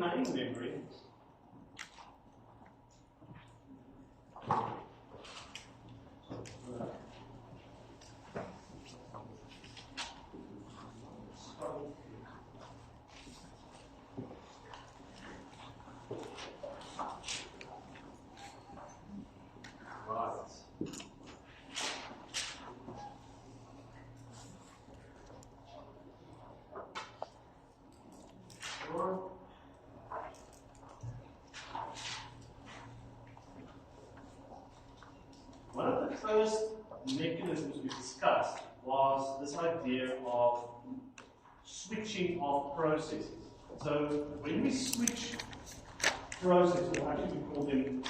main memory, one of the first mechanisms we discussed was this idea of switching of processes. So when we switch processes, or actually we call them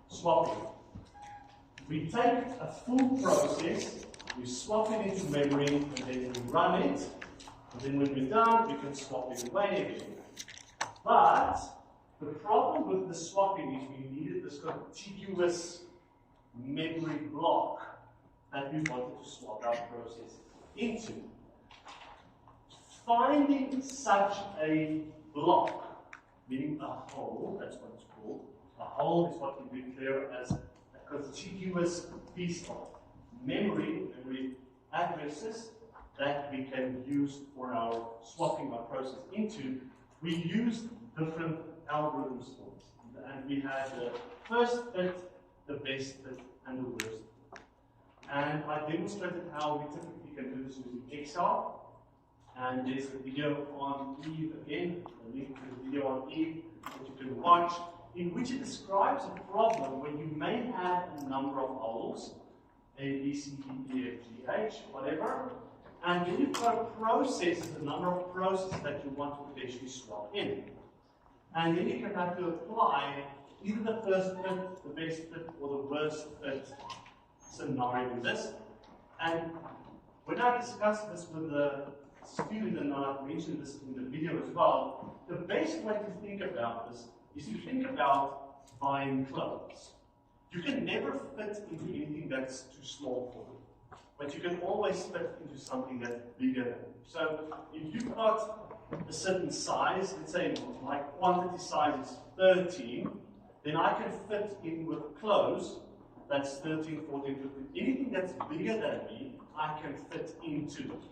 swapping. We take a full process, we swap it into memory, and then we run it, and then when we're done, we can swap it away again. But the problem with the swapping is we needed this contiguous memory block that we wanted to swap our processes into. Finding such a block, meaning a hole, that's what it's called. A hole is what we declare as a contiguous piece of memory addresses that we can use for our swapping our process into. We used different algorithms for this. And we had the first fit, the best fit, and the worst fit. And I demonstrated how we typically can do this using Excel. And there's a video on Eve again, a link to the video on Eve that you can watch, in which it describes a problem where you may have a number of holes, A, B, C, D, E, F, G, H, whatever, and then you've got a process, a number of processes that you want to potentially swap in. And then you can have to apply either the first fit, the best fit, or the worst fit scenario with this. And when I discussed this with the student, and I've mentioned this in the video as well, the best way to think about this is to think about buying clothes. You can never fit into anything that's too small for you, but you can always fit into something that's bigger than you. So if you've got a certain size, let's say my quantity size is 13, then I can fit in with clothes that's 13, 14, 15. Anything that's bigger than me, I can fit into it.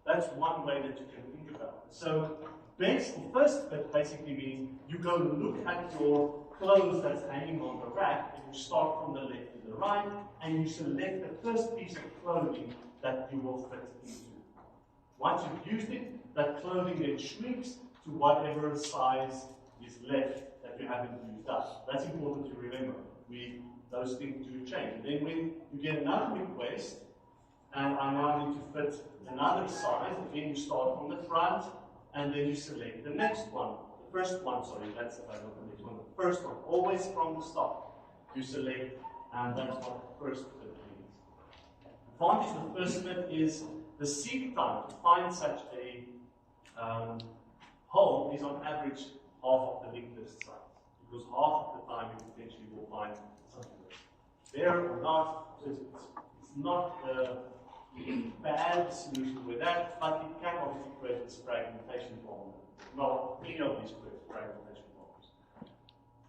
That's one way that you can think about it. So best or first fit basically means you go look at your clothes that's hanging on the rack, and you start from the left to the right, and you select the first piece of clothing that you will fit into. Once you've used it, that clothing then shrinks to whatever size is left that you haven't used up. That's important to remember. Those things do change. And then when you get another request, and I now need to fit another size, again you start from the front, and then you select the next one. The first one, sorry, that's the next one. The first one, always from the start. You select, and that's what the first fit means. The advantage of the first fit is the seek time to find such a hole is on average half of the linked list size. Because half of the time you potentially will find something else. There or not, it's not a bad solution with that, but it can obviously create this fragmentation problem. Well, many of these create fragmentation problems.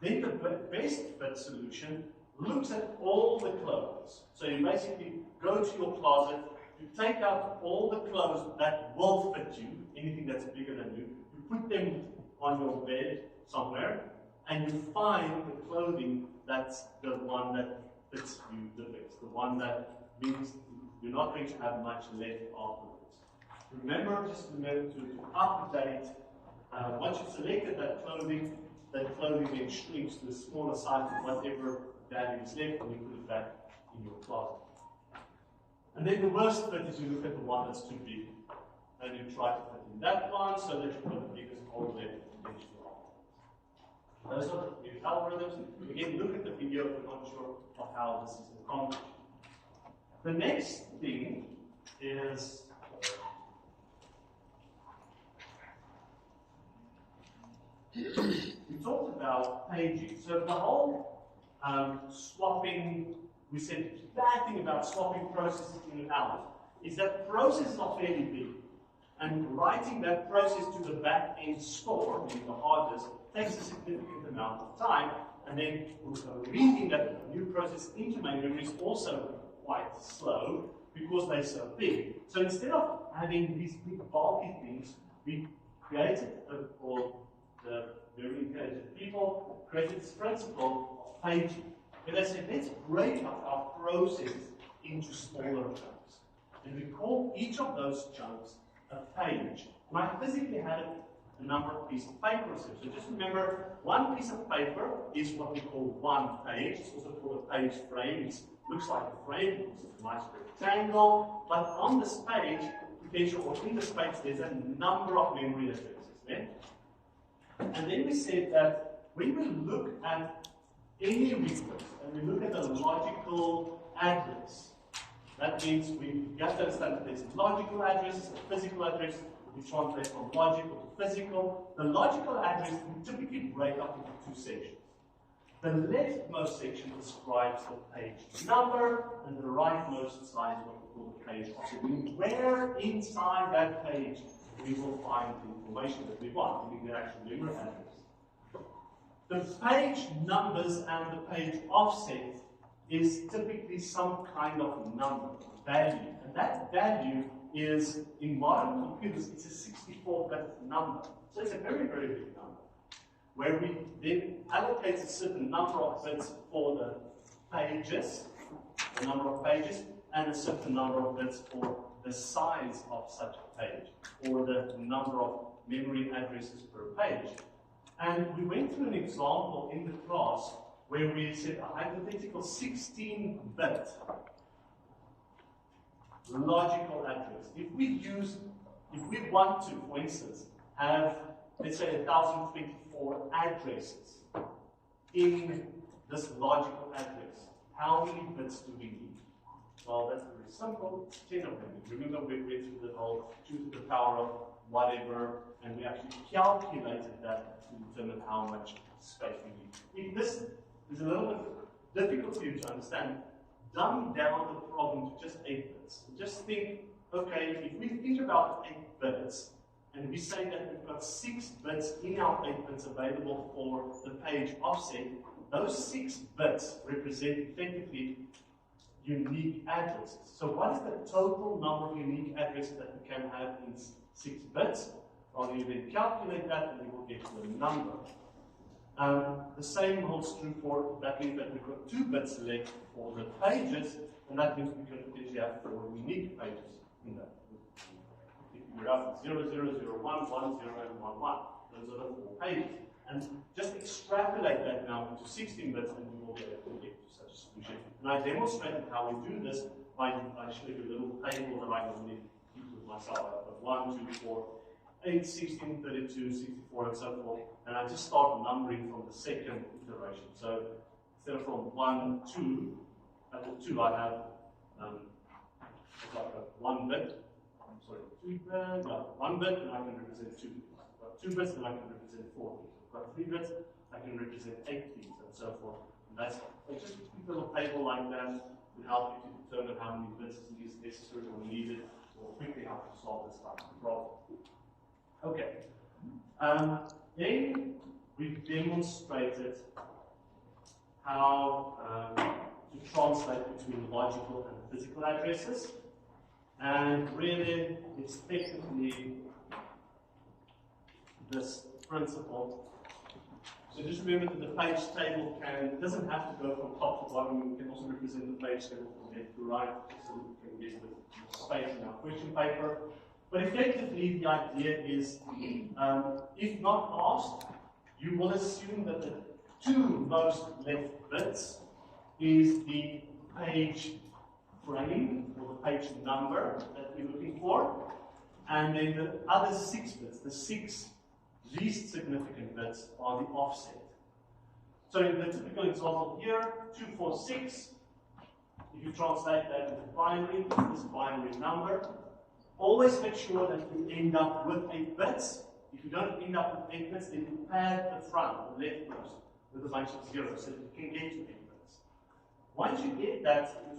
Then the best fit solution looks at all the clothes. So you basically go to your closet, you take out all the clothes that will fit you, anything that's bigger than you put them on your bed somewhere, and you find the clothing that's the one that fits you the best, the one that means you're not going to have much left afterwards. Just remember to update. Once you've selected that clothing then shrinks to a smaller size of whatever value is left, and you put it back in your closet. And then the worst fit is you look at the one that's too big, and you try to fit in that one so that you've got the biggest hole left potentially. Those are the new algorithms. Again, look at the video if you're not sure of how this is accomplished. The next thing is we talked about paging. So the whole swapping, we said the bad thing about swapping processes in and out is that processes are fairly big. And writing that process to the back-end store, meaning the hard disk, takes a significant amount of time. And then reading that new process into main memory is also quite slow because they're so big. So instead of having these big bulky things, we created, or the very intelligent people created this principle of paging. Where they said, let's break up our process into smaller chunks. And we call each of those chunks a page. And I physically had a number of pieces of paper. So just remember, one piece of paper is what we call one page. It's also called a page frame. It looks like a frame, it looks like a nice rectangle. But on this page, or in this page, there's a number of memory addresses there. And then we said that when we look at any request, and we look at a logical address, that means we have to understand that there's logical addresses and physical addresses. We translate from logical to physical. The logical address we typically break up into two sections. The leftmost section describes the page number, and the rightmost side is what we call the page offset. Where inside that page we will find the information that we want, meaning the actual memory address. The page numbers and the page offset is typically some kind of number, value. And that value is, in modern computers, it's a 64-bit number. So it's a very, very big number, where we then allocate a certain number of bits for the pages, the number of pages, and a certain number of bits for the size of such a page, or the number of memory addresses per page. And we went through an example in the class where we said a hypothetical 16-bit logical address. If we want to, for instance, have, let's say, 1024 addresses in this logical address, how many bits do we need? Well, that's very simple. 10 of them. Remember, we went through the whole 2 to the power of whatever, and we actually calculated that to determine how much space we need. If this is a little bit difficult for you to understand, dumb down the problem to just 8 bits. Just think, okay, if we think about 8 bits, and we say that we've got 6 bits in our 8 bits available for the page offset, those 6 bits represent effectively unique addresses. So what is the total number of unique addresses that we can have in 6 bits? Well, you then calculate that and you will get to a number. The same holds true for, that means that we've got 2 bits left for the pages, and that means we can potentially have 4 unique pages in that. If you're up 0, 0, 0, 1, 1, 0, and 1, 1. Those are the 4 pages. And just extrapolate that now into 16 bits and you will be able to get to such a solution. And I demonstrated how we do this by showing you a little table that I normally keep with myself. I've got 1, 2, 4, 8, 16, 32, 64, and so forth. And I just start numbering from the second iteration. So instead of from 1, 2, at the 2 I have like 1 bit. I'm sorry, 2 bit, no, 1 bit, and I can represent 2 bits. I've got 2 bits, and I can represent 4 bits. I've got 3 bits, I can represent 8 bits, and so forth. And that's just a quick little table like that will help you to determine how many bits is necessary or needed, or quickly how to solve this type of problem. Okay. Then we've demonstrated how to translate between logical and physical addresses. And really, it's technically this principle. So just remember that the page table doesn't have to go from top to bottom. We can also represent the page table from left to right, so that we can get a bit more space in our question paper. But effectively, the idea is, if not asked, you will assume that the 2 most left bits is the page frame, or the page number that we're looking for, and then the other 6 bits, the 6 least significant bits, are the offset. So in the typical example here, 246, if you translate that into binary, this binary number, always make sure that you end up with 8 bits. If you don't end up with 8 bits, then you pad the front, the leftmost, with a bunch of zeros so that you can get to 8 bits. Once you get that,